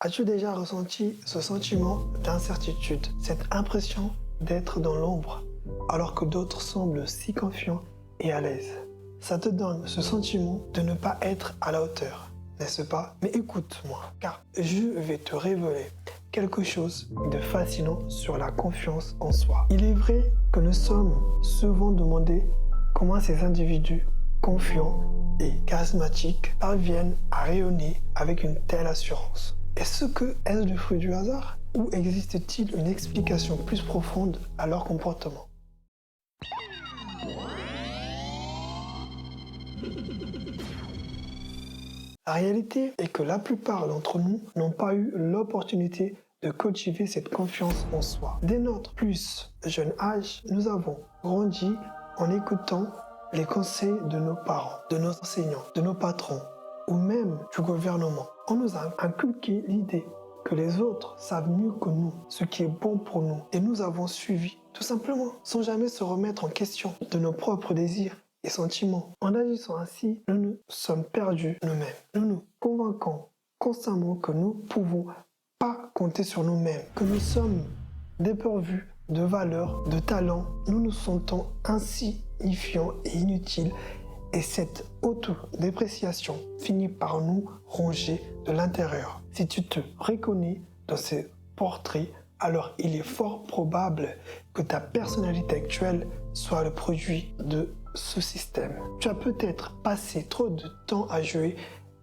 As-tu déjà ressenti ce sentiment d'incertitude, cette impression d'être dans l'ombre, alors que d'autres semblent si confiants et à l'aise? Ça te donne ce sentiment de ne pas être à la hauteur, n'est-ce pas? Mais écoute-moi, car je vais te révéler quelque chose de fascinant sur la confiance en soi. Il est vrai que nous sommes souvent demandés comment ces individus confiants et charismatiques parviennent à rayonner avec une telle assurance. Est-ce le fruit du hasard ou existe-t-il une explication plus profonde à leur comportement? La réalité est que la plupart d'entre nous n'ont pas eu l'opportunité de cultiver cette confiance en soi. Dès notre plus jeune âge, nous avons grandi en écoutant les conseils de nos parents, de nos enseignants, de nos patrons ou même du gouvernement. On nous a inculqué l'idée que les autres savent mieux que nous ce qui est bon pour nous et nous avons suivi tout simplement sans jamais se remettre en question de nos propres désirs et sentiments. En agissant ainsi, nous nous sommes perdus nous-mêmes. Nous nous convainquons constamment que nous ne pouvons pas compter sur nous-mêmes, que nous sommes dépourvus de valeur, de talent. Nous nous sentons insignifiants et inutiles et cette autodépréciation finit par nous ronger de l'intérieur. Si tu te reconnais dans ces portraits, alors il est fort probable que ta personnalité actuelle soit le produit de ce système. Tu as peut-être passé trop de temps à jouer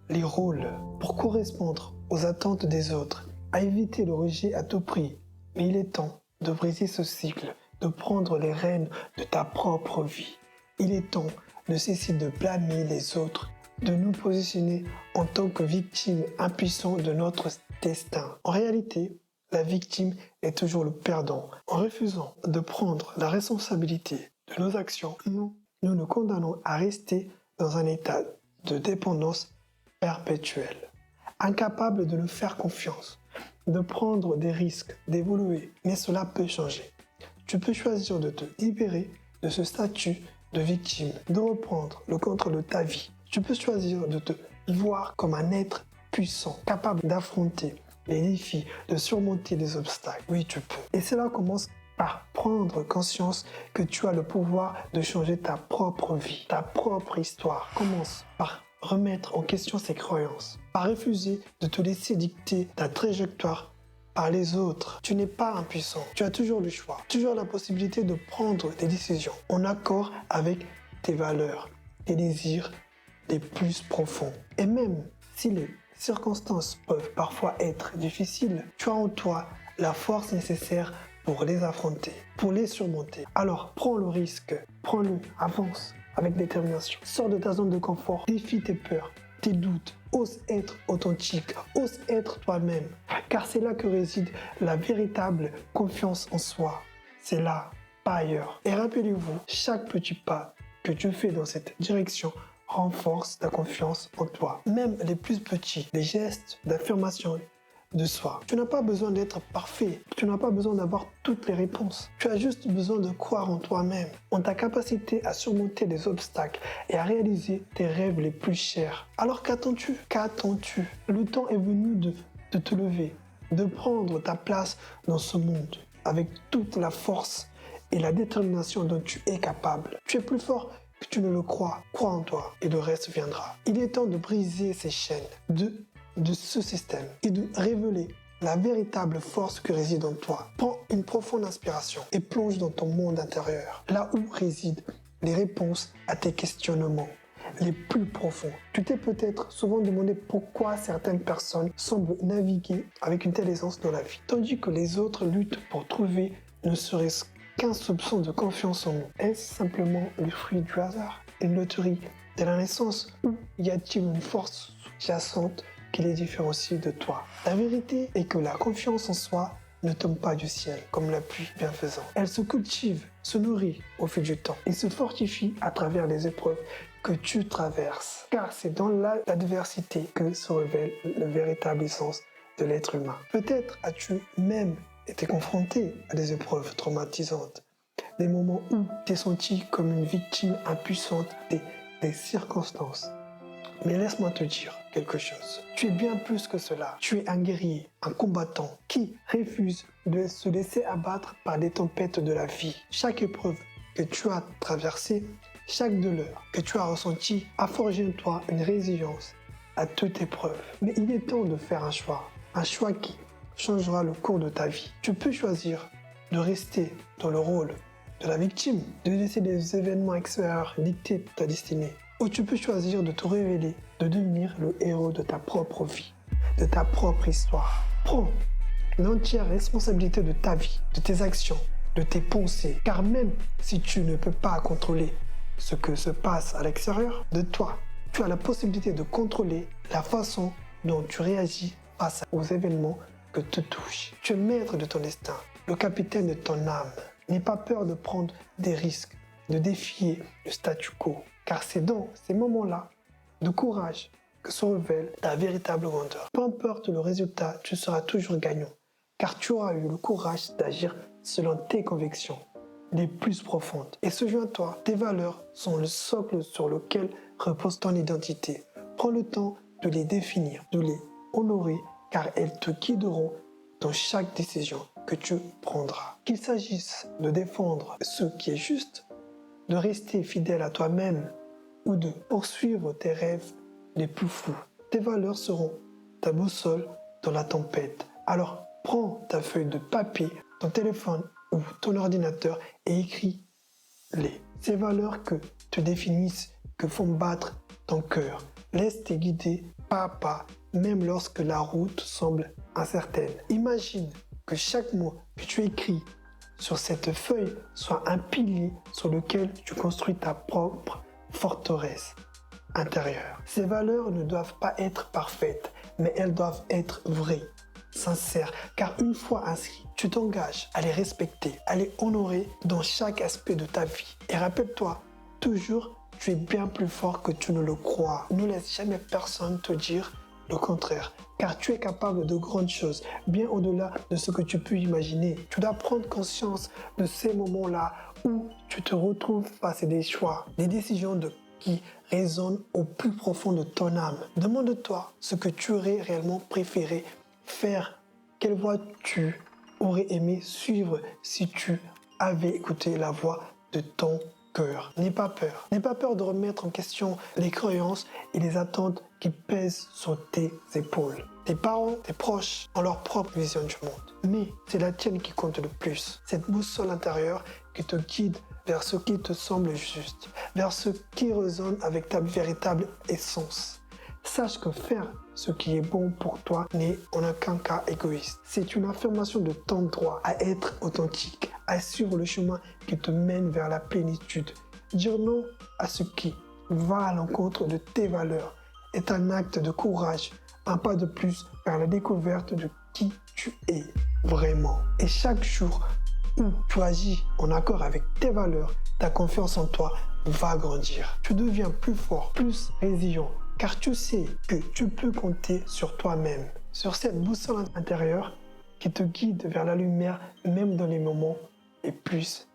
les rôles pour correspondre aux attentes des autres, à éviter le rejet à tout prix. Mais il est temps de briser ce cycle, de prendre les rênes de ta propre vie. Il est temps de cesser de blâmer les autres, de nous positionner en tant que victimes impuissantes de notre destin. En réalité, la victime est toujours le perdant. En refusant de prendre la responsabilité de nos actions, nous nous condamnons à rester dans un état de dépendance perpétuelle. Incapables de nous faire confiance, de prendre des risques, d'évoluer, mais cela peut changer. Tu peux choisir de te libérer de ce statut de victime, de reprendre le contrôle de ta vie. Tu peux choisir de te voir comme un être puissant, capable d'affronter les défis, de surmonter les obstacles. Oui, tu peux. Et cela commence par prendre conscience que tu as le pouvoir de changer ta propre vie, ta propre histoire. Commence par remettre en question ses croyances, par refuser de te laisser dicter ta trajectoire par les autres. Tu n'es pas impuissant. Tu as toujours le choix, toujours la possibilité de prendre des décisions en accord avec tes valeurs, tes désirs les plus profonds. Et même si les circonstances peuvent parfois être difficiles, tu as en toi la force nécessaire pour les affronter, pour les surmonter. Alors prends le risque, prends-le, avance avec détermination. Sors de ta zone de confort, défie tes peurs, tes doutes, ose être authentique, ose être toi-même, car c'est là que réside la véritable confiance en soi. C'est là, pas ailleurs. Et rappelez-vous, chaque petit pas que tu fais dans cette direction renforce ta confiance en toi. Même les plus petits, les gestes d'affirmation de soi. Tu n'as pas besoin d'être parfait. Tu n'as pas besoin d'avoir toutes les réponses. Tu as juste besoin de croire en toi-même, en ta capacité à surmonter les obstacles et à réaliser tes rêves les plus chers. Alors qu'attends-tu? Qu'attends-tu? Le temps est venu de te lever, de prendre ta place dans ce monde avec toute la force et la détermination dont tu es capable. Tu es plus fort que tu ne le crois. Crois en toi et le reste viendra. Il est temps de briser ces chaînes, de ce système et de révéler la véritable force que réside en toi. Prends une profonde inspiration et plonge dans ton monde intérieur, là où résident les réponses à tes questionnements les plus profonds. Tu t'es peut-être souvent demandé pourquoi certaines personnes semblent naviguer avec une telle aisance dans la vie, tandis que les autres luttent pour trouver ne serait-ce qu'un soupçon de confiance en nous. Est-ce simplement le fruit du hasard, une loterie de la naissance, ou y a-t-il une force sous-jacente qui les différencie de toi? La vérité est que la confiance en soi ne tombe pas du ciel comme la pluie bienfaisante. Elle se cultive, se nourrit au fil du temps et se fortifie à travers les épreuves que tu traverses. Car c'est dans l'adversité que se révèle le véritable essence de l'être humain. Peut-être as-tu même été confronté à des épreuves traumatisantes, des moments où tu t'es senti comme une victime impuissante des circonstances. Mais laisse-moi te dire quelque chose. Tu es bien plus que cela. Tu es un guerrier, un combattant qui refuse de se laisser abattre par des tempêtes de la vie. Chaque épreuve que tu as traversée, chaque douleur que tu as ressentie a forgé en toi une résilience à toute épreuve. Mais il est temps de faire un choix qui changera le cours de ta vie. Tu peux choisir de rester dans le rôle de la victime, de laisser les événements extérieurs dicter ta destinée. Ou tu peux choisir de te révéler, de devenir le héros de ta propre vie, de ta propre histoire. Prends l'entière responsabilité de ta vie, de tes actions, de tes pensées. Car même si tu ne peux pas contrôler ce que se passe à l'extérieur de toi, tu as la possibilité de contrôler la façon dont tu réagis face aux événements que te touchent. Tu es maître de ton destin, le capitaine de ton âme. N'aie pas peur de prendre des risques, de défier le statu quo. Car c'est dans ces moments-là de courage que se révèle ta véritable grandeur. Peu importe le résultat, tu seras toujours gagnant. Car tu auras eu le courage d'agir selon tes convictions les plus profondes. Et souviens-toi, tes valeurs sont le socle sur lequel repose ton identité. Prends le temps de les définir, de les honorer, car elles te guideront dans chaque décision que tu prendras. Qu'il s'agisse de défendre ce qui est juste, de rester fidèle à toi-même ou de poursuivre tes rêves les plus fous, tes valeurs seront ta boussole dans la tempête. Alors prends ta feuille de papier, ton téléphone ou ton ordinateur et écris-les. Ces valeurs que te définissent, que font battre ton cœur. Laisse-les guider pas à pas, même lorsque la route semble incertaine. Imagine que chaque mot que tu écris sur cette feuille soit un pilier sur lequel tu construis ta propre forteresse intérieure. Ces valeurs ne doivent pas être parfaites, mais elles doivent être vraies, sincères, car une fois inscrites, tu t'engages à les respecter, à les honorer dans chaque aspect de ta vie. Et rappelle-toi, toujours, tu es bien plus fort que tu ne le crois. Ne laisse jamais personne te dire le contraire, car tu es capable de grandes choses, bien au-delà de ce que tu peux imaginer. Tu dois prendre conscience de ces moments-là où tu te retrouves face à des choix, des décisions qui résonnent au plus profond de ton âme. Demande-toi ce que tu aurais réellement préféré faire, quelle voie tu aurais aimé suivre si tu avais écouté la voix de ton cœur. N'aie pas peur. N'aie pas peur de remettre en question les croyances et les attentes qui pèsent sur tes épaules. Tes parents, tes proches ont leur propre vision du monde. Mais c'est la tienne qui compte le plus. Cette boussole intérieure qui te guide vers ce qui te semble juste, vers ce qui résonne avec ta véritable essence. Sache que faire ce qui est bon pour toi n'est en aucun cas égoïste. C'est une affirmation de ton droit à être authentique, à suivre le chemin qui te mène vers la plénitude. Dire non à ce qui va à l'encontre de tes valeurs est un acte de courage, un pas de plus vers la découverte de qui tu es vraiment. Et chaque jour où tu agis en accord avec tes valeurs, ta confiance en toi va grandir. Tu deviens plus fort, plus résilient, car tu sais que tu peux compter sur toi-même, sur cette boussole intérieure qui te guide vers la lumière même dans les moments les plus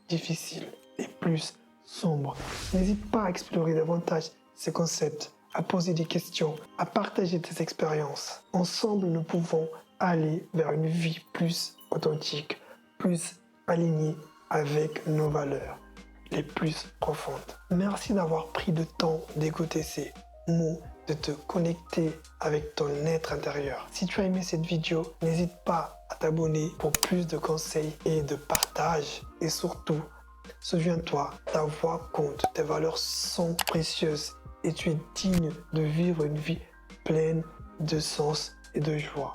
difficiles, les plus sombres. N'hésite pas à explorer davantage ces concepts, à poser des questions, à partager tes expériences. Ensemble, nous pouvons aller vers une vie plus authentique, plus alignée avec nos valeurs les plus profondes. Merci d'avoir pris le temps d'écouter ces mots, de te connecter avec ton être intérieur. Si tu as aimé cette vidéo, n'hésite pas à t'abonner pour plus de conseils et de partage. Et surtout, souviens-toi, ta voix compte, tes valeurs sont précieuses et tu es digne de vivre une vie pleine de sens et de joie.